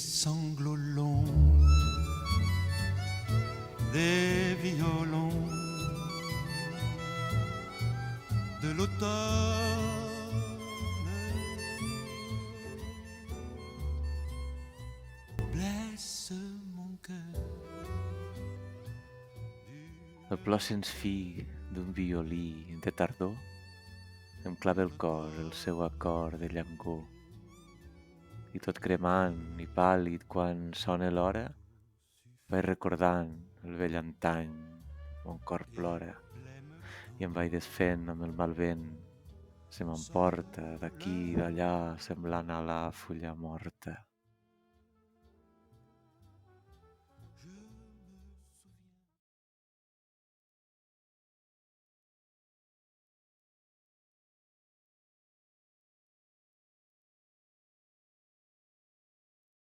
sanglots longs des violons de l'automne blesse mon cœur. El plor sens fi d'un violí de tardor em clava el cor el seu acord de llancor. I tot cremant i pàl·lid quan sona l'hora, vaig recordant el vell antany, mon cor plora, i em vaig desfent amb el mal vent, se m'emporta d'aquí i d'allà semblant a la fulla morta.